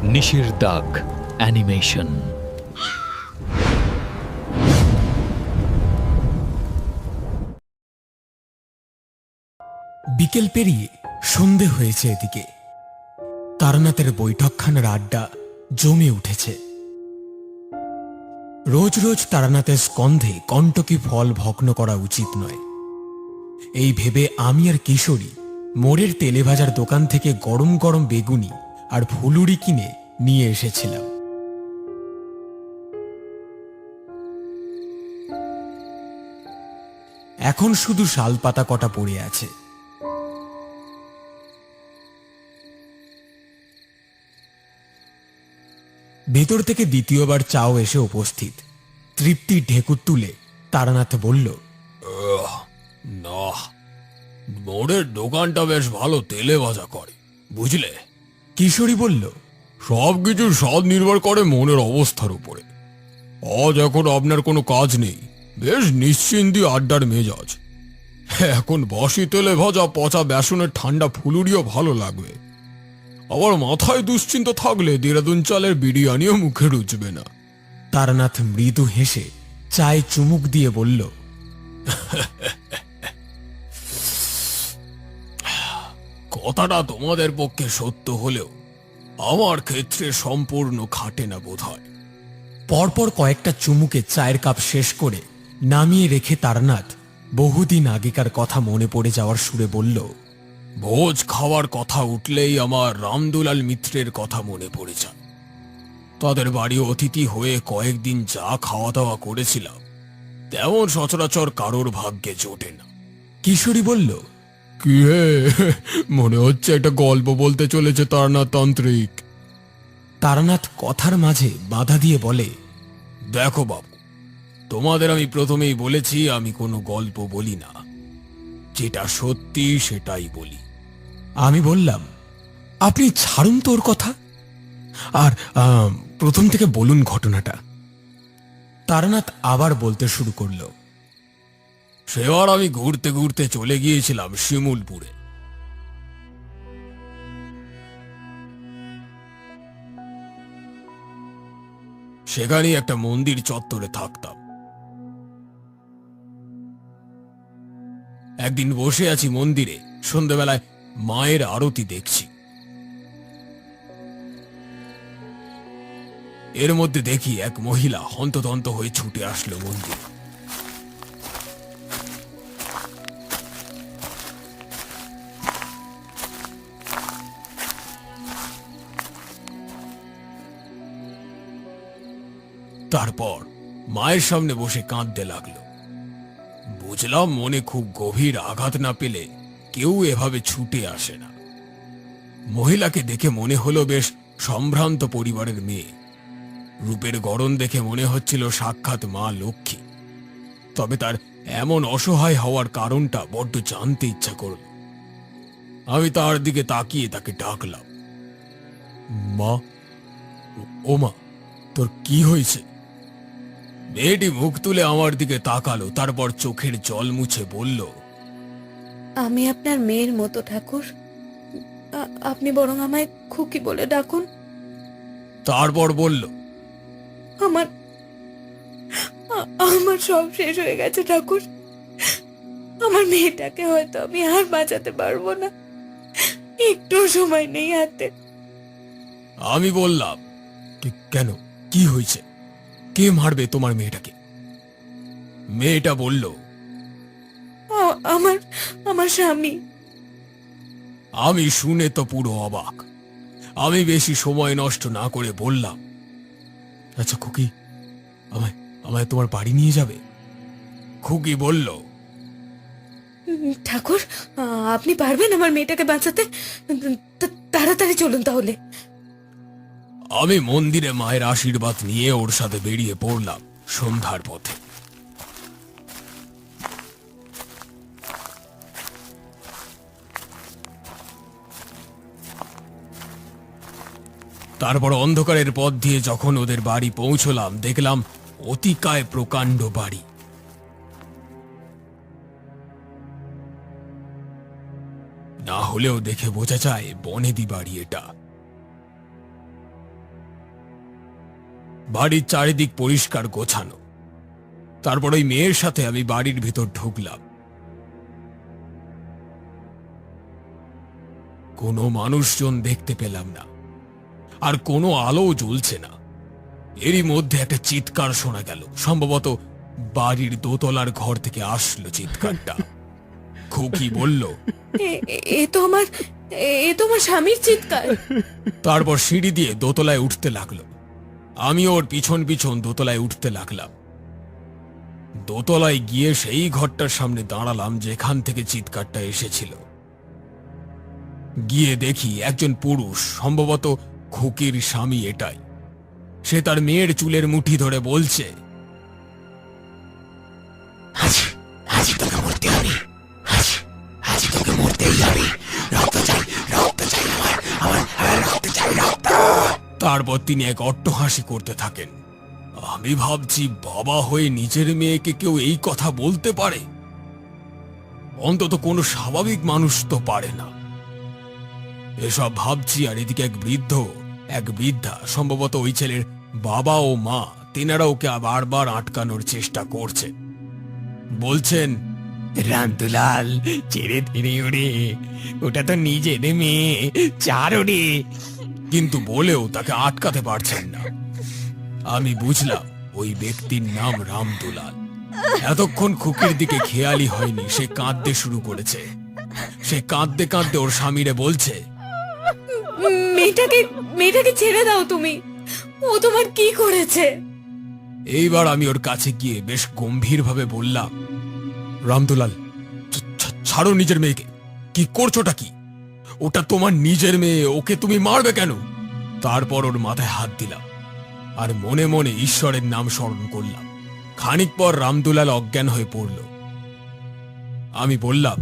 নিশির দাগ অ্যানিমেশন। বিকেল পেরিয়ে সন্ধে হয়েছে। এদিকে তারানাথের বৈঠকখানার আড্ডা জমে উঠেছে। রোজ রোজ তারানাথের স্কন্ধে কণ্টকি ফল ভগ্ন করা উচিত নয়, এই ভেবে আমি আর কিশোরী মোড়ের তেলে ভাজার দোকান থেকে গরম গরম বেগুনি আর ফুলুরি কিনে নিয়ে এসেছিলাম। এখন শুধু শালপাতা কটা পড়ে আছে। ভেতর থেকে দ্বিতীয়বার চাও এসে উপস্থিত। তৃপ্তির ঢেকুর তুলে তারানাথ বলল, না, মোড়ের দোকানটা বেশ ভালো তেলে ভাজা করে, বুঝলে? কিশোরী বলল, সবকিছুর স্বাদ নির্ভর করে মনের অবস্থার উপরে। আজ এখন আপনার কোনো কাজ নেই, বেশ নিশ্চিন্তি আড্ডার মেজাজ। এখন বাসি তেলে ভাজা পচা বেসনের ঠান্ডা ফুলুরিও ভালো লাগবে। আবার মাথায় দুশ্চিন্তা থাকলে দেরাদুন চালের বিরিয়ানিও মুখে রুচবে না। তারানাথ মৃদু হেসে চায়ে চুমুক দিয়ে বলল, কথাটা তোমাদের পক্ষে সত্য হলেও আমার ক্ষেত্রে সম্পূর্ণ খাটে না বোধহয়। পরপর কয়েকটা চুমুকে চায়ের কাপ শেষ করে নামিয়ে রেখে তারানাথ বহুদিন আগেকার কথা মনে পড়ে যাওয়ার সুরে বলল, ভোজ খাওয়ার কথা উঠলেই আমার রামদুলাল মিত্রের কথা মনে পড়ে যায়। তাদের বাড়ি অতিথি হয়ে কয়েকদিন যা খাওয়া দাওয়া করেছিলাম, তেমন সচরাচর কারোর ভাগ্যে জোটে না। কিশোরী বলল, কি হে, মনে হচ্ছে একটা গল্প বলতে চলেছে তারানাথ তান্ত্রিক। তারানাথ কথার মাঝে বাধা দিয়ে বলে, দেখো বাবু, তোমাদের আমি প্রথমেই বলেছি আমি কোনো গল্প বলি না, যেটা সত্যি সেটাই বলি। আমি বললাম, আপনি ছাড়ুন তো ওর কথা, আর প্রথম থেকে বলুন ঘটনাটা। তারানাথ আবার বলতে শুরু করলো, সেবার আমি ঘুরতে ঘুরতে চলে গিয়েছিলাম শিমুলপুরে। সেখানেই একটা মন্দির চত্বরে থাকতাম। একদিন বসে আছি মন্দিরে, সন্ধ্যাবেলায় মায়ের আরতি দেখছি। এর মধ্যে দেখি এক মহিলা হন্তদন্ত হয়ে ছুটে আসলো মন্দিরে। তারপর মায়ের সামনে বসে কাঁদতে লাগলো। বুঝলাম মনে খুব গভীর আঘাত না পেলে কেউ এভাবে ছুটে আসে না। মহিলাকে দেখে মনে হলো বেশ সম্ভ্রান্ত পরিবারের মেয়ে। রূপের গড়ন দেখে মনে হচ্ছিল সাক্ষাৎ মা লক্ষ্মী। তবে তার এমন অসহায় হওয়ার কারণটা বড্ড জানতে ইচ্ছা করল। আমি তার দিকে তাকিয়ে তাকে ডাকলাম, মা, ও মা, তোর কি হয়েছে? মেয়েটি মুখ তুলে আমার দিকে তাকালো, তারপর চোখের জল মুছে বলল, আমি আপনার মেয়ের মতো ঠাকুর, আপনি বরং আমায় খুকি বলে ডাকুন। তারপর বলল, আমার আমার সব শেষ হয়ে গেছে ঠাকুর। আমার মেয়েটাকে হয়তো আমি আর বাঁচাতে পারবো না, একটু সময় নেই হাতে। আমি বললাম, কেন, কি হয়েছে? কে মারবে তোমার মেয়েটাকে? মেয়েটা বলল, আমার আমার স্বামী। আমি শুনে তো পুরো অবাক। আমি বেশি সময় নষ্ট না করে বললাম, আচ্ছা খুকি, আমায় আমায় তোমার বাড়ি নিয়ে যাবে? খুকি বলল, ঠাকুর, আপনি পারবেন আমার মেয়েটাকে বাঁচাতে? তাড়াতাড়ি চলুন তাহলে। আমি মন্দিরে মায়ের আশীর্বাদ নিয়ে ওর সাথে বেরিয়ে পড়লাম সন্ধ্যার পথে। তারপর অন্ধকারের পথ দিয়ে যখন ওদের বাড়ি পৌঁছলাম, দেখলাম অতিকায় প্রকাণ্ড বাড়ি। না হলেও দেখে বোঝা যায় বনেদি বাড়ি এটা। বাড়ির চারিদিক পরিষ্কার গোছানো। তারপর ওই মেয়ের সাথে আমি বাড়ির ভিতর ঢুকলাম। কোনো মানুষজন দেখতে পেলাম না, আর কোনো আলোও জ্বলছে না। এরই মধ্যে একটা চিৎকার শোনা গেল। সম্ভবত বাড়ির দোতলার ঘর থেকে আসলো চিৎকারটা। খুকি বলল, এ তো আমার স্বামীর চিৎকার। তারপর সিঁড়ি দিয়ে দোতলায় উঠতে লাগলো। আমি ওর পিছন পিছন দোতলায় উঠতে লাগলাম। দোতলায় গিয়ে সেই ঘরটার সামনে দাঁড়ালাম যেখান থেকে চিৎকারটা এসেছিল। গিয়ে দেখি একজন পুরুষ, সম্ভবত খুকির স্বামী এটাই। সে তার মেয়ের চুলের মুঠি ধরে বলছে, তারপর তিনি এক অট্টহাসি করতে থাকেন। আমি ভাবছি, বাবা হয়ে নিজের মেয়েকে কেউ এই কথা বলতে পারে? অন্তত কোনো স্বাভাবিক মানুষ তো পারে না। এসব ভাবছি, আর এদিকে এক বৃদ্ধা, সম্ভবত ওই ছেলের বাবা ও মা, তেনারা ওকে বারবার আটকানোর চেষ্টা করছে। বলছেন, রামদুলাল, ছেড়ে দিনে ওরে, ওটা তো নিজের মেয়ে, চার ওরে। কিন্তু বলেও তাকে আটকাতে পারছেন না। আমি বুঝলাম ওই ব্যক্তির নাম রামদুলাল। এতক্ষণ খুকির দিকে খেয়ালই হয়নি, সে কাঁদতে শুরু করেছে। সে কাঁদতে কাঁদতে ওর স্বামীরে বলছে, মেয়েটাকে ছেড়ে দাও তুমি, ও তোমার কি করেছে? এইবার আমি ওর কাছে গিয়ে বেশ গম্ভীরভাবে বললাম, রামদুলাল, ছাড়ো নিজের মেয়েকে। কি করছোটা কি? ওটা তোমার নিজের মেয়ে, ওকে তুমি মারবে কেন? তারপর ওর মাথায় হাত দিলাম আর মনে মনে ঈশ্বরের নাম স্মরণ করলাম। খানিক পর রামদুলাল অজ্ঞান হয়ে পড়ল। আমি বললাম,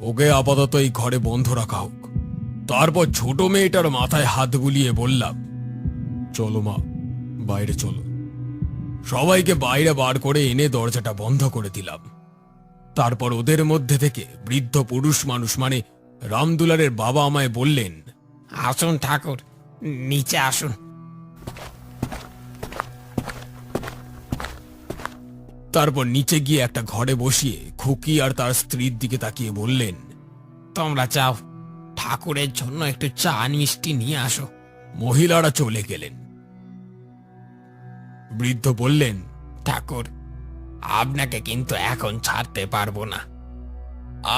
ওকে আপাতত এই ঘরে বন্ধ রাখা হোক। তারপর ছোট মেয়েটার মাথায় হাত বুলিয়ে বললাম, চলো মা, বাইরে চলো। সবাইকে বাইরে বার করে এনে দরজাটা বন্ধ করে দিলাম। তারপর ওদের মধ্যে থেকে বৃদ্ধ পুরুষ মানুষ, মানে রামদুলালের বাবা, আমায় বললেন, আসুন ঠাকুর, নিচে আসুন। তারপর নিচে গিয়ে একটা ঘরে বসিয়ে খুকি আর তার স্ত্রীর দিকে তাকিয়ে বললেন, তোমরা চাও, ঠাকুরের জন্য একটু চা মিষ্টি নিয়ে আসো। মহিলারা চলে গেলেন। বৃদ্ধ বললেন, ঠাকুর, আপনাকে কিন্তু এখন ছাড়তে পারবো না।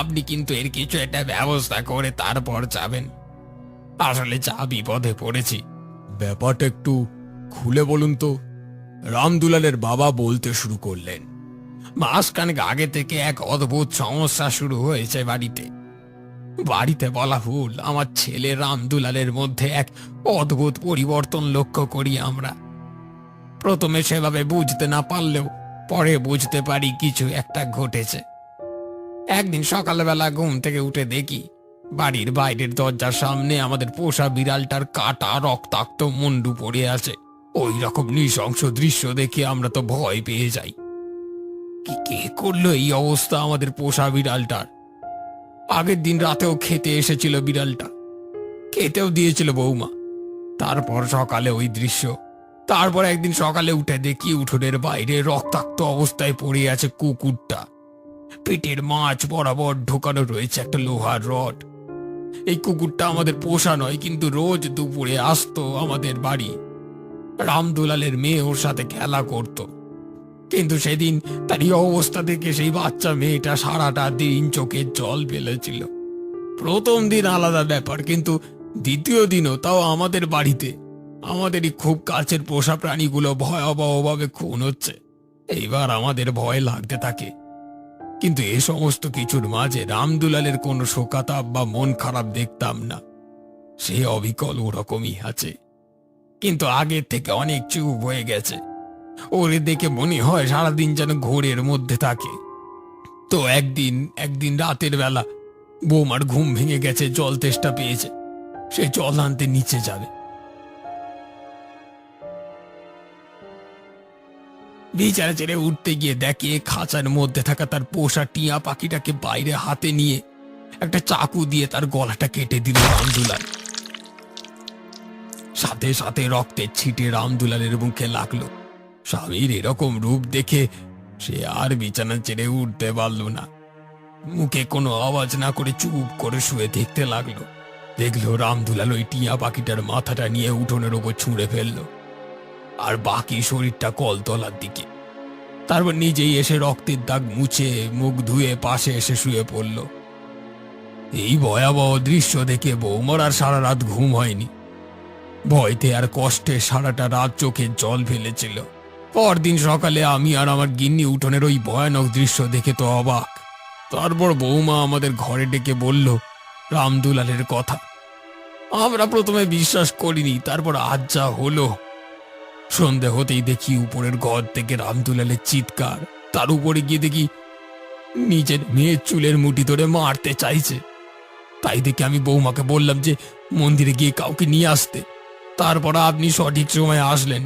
আপনি কিন্তু এর কিছু একটা ব্যবস্থা করে তারপর যাবেন। আসলে যা বিপদে পড়েছি। ব্যাপারটা একটু খুলে বলুন তো। রামদুলালের বাবা বলতে শুরু করলেন, মাসখানেক আগে থেকে এক অদ্ভুত সমস্যা শুরু হয়েছে বাড়িতে বলা ভুল, আমার ছেলে রামদুলালের মধ্যে এক অদ্ভুত পরিবর্তন লক্ষ্য করি আমরা। প্রথমে সেভাবে বুঝতে না পারলেও পরে বুঝতে পারি কিছু একটা ঘটেছে। একদিন সকালবেলা ঘুম থেকে উঠে দেখি বাড়ির বাইরের দরজার সামনে আমাদের পোষা বিড়ালটার কাটা রক্তাক্ত মুন্ডু পড়ে আছে। ওই রকম নৃশংস দৃশ্য দেখে আমরা তো ভয় পেয়ে যাই। কে করলো এই অবস্থা আমাদের পোষা বিড়ালটার? আগের দিন রাতেও খেতে এসেছিল বিড়ালটা, খেতেও দিয়েছিল বৌমা। তারপর সকালে ওই দৃশ্য। তারপর একদিন সকালে উঠে দেখি উঠোনের বাইরে রক্তাক্ত অবস্থায় পড়ে আছে কুকুরটা। পেটের মাছ বরাবর ঢোকানো রয়েছে একটা লোহার রড। এই কুকুরটা আমাদের পোষা নয়, কিন্তু রোজ দুপুরে আসতো আমাদের বাড়ি। রামদুলালের মেয়ে ওর সাথে খেলা করত। কিন্তু সেদিন তার এই অবস্থা দেখে সেই বাচ্চা মেয়েটা সারাটা দিন চোখের জল ফেলেছিল। প্রথম দিন আলাদা ব্যাপার, কিন্তু দ্বিতীয় দিনও তাও আমাদের বাড়িতে আমাদেরই খুব কাছের পোষা প্রাণীগুলো ভয়াবহভাবে খুন হচ্ছে। এইবার আমাদের ভয় লাগতে থাকে। কিন্তু এ সমস্ত কিছুর মাঝে রামদুলালের কোনো শোকাতাপ বা মন খারাপ দেখতাম না। সে অবিকল ওরকমই আছে, কিন্তু আগের থেকে অনেক চুপ হয়ে গেছে। ওরে দেখে মনে হয় সারাদিন যেন ঘোরের মধ্যে থাকে। তো একদিন রাতের বেলা বৌমার ঘুম ভেঙে গেছে, জল তেষ্টা পেয়েছে, সে জল আনতে নিচে যাবে। বিছানা ছেড়ে উঠতে গিয়ে দেখে খাঁচার মধ্যে থাকা তার পোষা টিয়া পাখিটাকে বাইরে হাতে নিয়ে একটা চাকু দিয়ে তার গলাটা কেটে দিল রামদুলাল। সাথে সাথে রক্তের ছিটে রামদুলালের মুখে লাগলো। স্বামীর এরকম রূপ দেখে সে আর বিছানা ছেড়ে উঠতে পারল না। মুখে কোনো আওয়াজ না করে চুপ করে শুয়ে দেখতে লাগলো। দেখলো রামদুলাল ওই টিয়া পাখিটার মাথাটা নিয়ে উঠোনের ওপর ছুঁড়ে ফেললো, আর বাকি শরীরটা কলতলার দিকে। তারপর নিজেই এসে রক্তের দাগ মুছে মুখ ধুয়ে পাশে এসে শুয়ে পড়ল। এই ভয়াবহ দৃশ্য দেখে বৌমার আর সারা রাত ঘুম হয়নি। ভয়তে আর কষ্টে সারাটা রাত চোখে জল ফেলেছিল। পরদিন সকালে আমি আর আমার গিন্নি উঠোনের ওই ভয়ানক দৃশ্য দেখে তো অবাক। তারপর বৌমা আমাদের ঘরে ডেকে বলল রামদুলালের কথা। আমরা প্রথমে বিশ্বাস করিনি, তারপর আজ যা হলো। সন্ধে হতেই দেখি উপরের ঘর থেকে রামদুলালের চিৎকার। তার উপরে গিয়ে দেখি নিজের মেয়ের চুলের মুঠি ধরে মারতে চাইছে। তাই দেখে আমি বৌমাকে বললাম যে মন্দিরে গিয়ে কাউকে নিয়ে আসতে। তারপর আপনি সঠিক সময়ে আসলেন,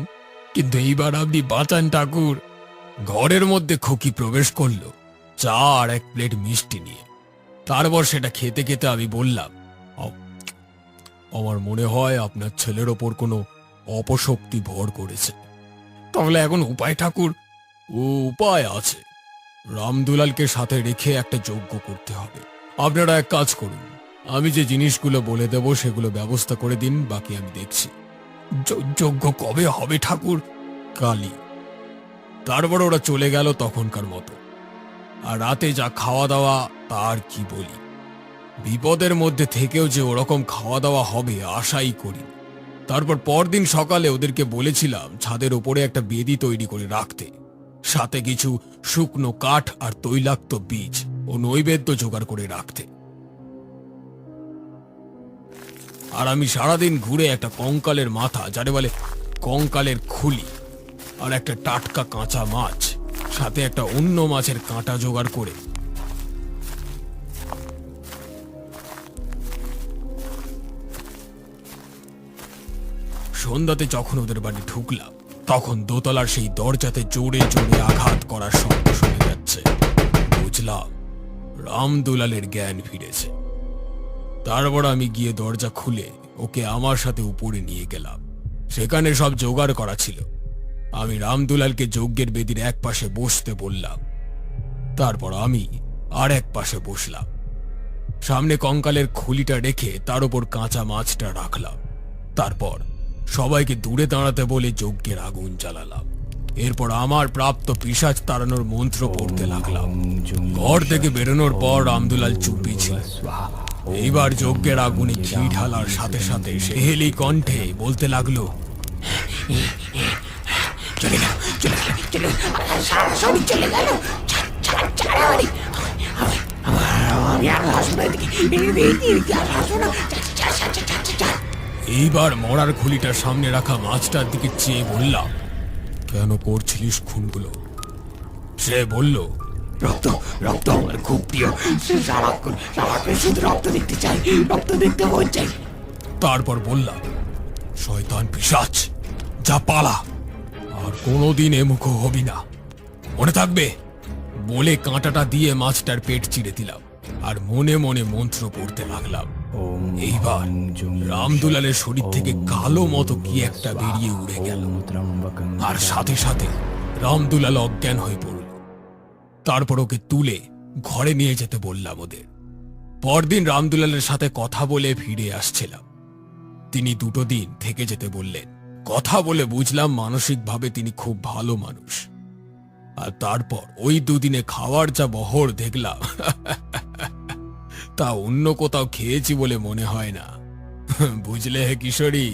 কিন্তু এইবার আপনি বাঁচান ঠাকুর। ঘরের মধ্যে খুকি প্রবেশ করলো চা আর এক প্লেট মিষ্টি নিয়ে। তারপর সেটা খেতে খেতে আমি বললাম, আমার মনে হয় আপনার ছেলের ওপর কোনো অপশক্তি ভর করেছে। তাহলে এখন উপায় ঠাকুর? ও উপায় আছে। রামদুলালকে সাথে রেখে একটা যজ্ঞ করতে হবে। আপনারা এক কাজ করুন, আমি যে জিনিসগুলো বলে দেব সেগুলো ব্যবস্থা করে দিন, বাকি আমি দেখছি। যজ্ঞ কবে হবে ঠাকুর? কালই। তারপর ওরা চলে গেল তখনকার মতো। আর রাতে যা খাওয়া দাওয়া তার কি বলি। বিপদের মধ্যে থেকেও যে ওরকম খাওয়া দাওয়া হবে আশাই করি। তারপর পরদিন সকালে ওদেরকে বলেছিলাম ছাদের উপরে একটা বেদি তৈরি করে রাখতে, সাথে কিছু শুকনো কাঠ আর তৈলাক্ত বীজ ও নৈবেদ্য জোগাড় করে রাখতে। আর আমি সারাদিন ঘুরে একটা কঙ্কালের মাথা, যারে বলে কঙ্কালের খুলি, আর একটা টাটকা কাঁচা মাছ, সাথে একটা অন্য মাছের কাঁটা জোগাড় করে সন্ধ্যাতে যখন ওদের বাড়ি ঢুকলাম, তখন দোতলার সেই দরজাতে জোরে জোরে আঘাত করার শব্দ শোনা যাচ্ছে। বুঝলাম রামদুলালের জ্ঞান ফিরেছে। তারপর আমি গিয়ে দরজা খুলে ওকে আমার সাথে উপরে নিয়ে গেলাম। সেখানে সব জোগাড় করা ছিল। আমি রামদুলালকে যজ্ঞের বেদির এক পাশে বসতে বললাম। তারপর আমি আর এক পাশে বসলাম। সামনে কঙ্কালের খুলিটা রেখে তার উপর কাঁচা মাছটা রাখলাম। তারপর সবাইকে দূরে দাঁড়াতে বলে যজ্ঞের আগুন জ্বালালাম। এরপর আমার প্রাপ্ত পিশাচ তাড়ানোর মন্ত্র পড়তে লাগলাম। ঘর থেকে বেরোনোর পর রামদুলাল চুপি ছিল। এইবার যজ্ঞের আগুনে ঘি ঢালার সাথে সাথে সেহেলি কণ্ঠে বলতে লাগলো, এইবার মরার খুলিটার সামনে রাখা মাছটার দিকে চেয়ে বললাম, কেন করছিলিস খুনগুলো? সে বলল, রক্ত রক্ত আমার খুব প্রিয়। সারাক্ষণ শুধু রক্ত দেখতে চাই, রক্ত দেখতে মন চাই। তারপর বললাম, শয়তান পিশাচ, যা পালা, আর কোনোদিন এ মুখো হবি না, মনে থাকবে। বলে কাঁটাটা দিয়ে মাছটার পেট চিড়ে দিলাম আর মনে মনে মন্ত্র পড়তে লাগলাম। এইবার রামদুলালের শরীর থেকে কালো মতো কি একটা বেরিয়ে উড়ে গেল, আর সাথে সাথে রামদুলাল অজ্ঞান হয়ে পড়ল। তারপর ওকে তুলে ঘরে নিয়ে যেতে বললাম ওদের। পরদিন রামদুলালের সাথে কথা বলে ফিরে আসছিলাম। তিনি 2 দিন থেকে যেতে বললেন। কথা বলে বুঝলাম মানসিকভাবে তিনি খুব ভালো মানুষ। আর তারপর ওই 2 দিনে খাওয়ার যা বহর দেখলাম, তা অন্য কোথাও খেয়েছি বলে মনে হয় না। বুঝলে হে কিশোরী?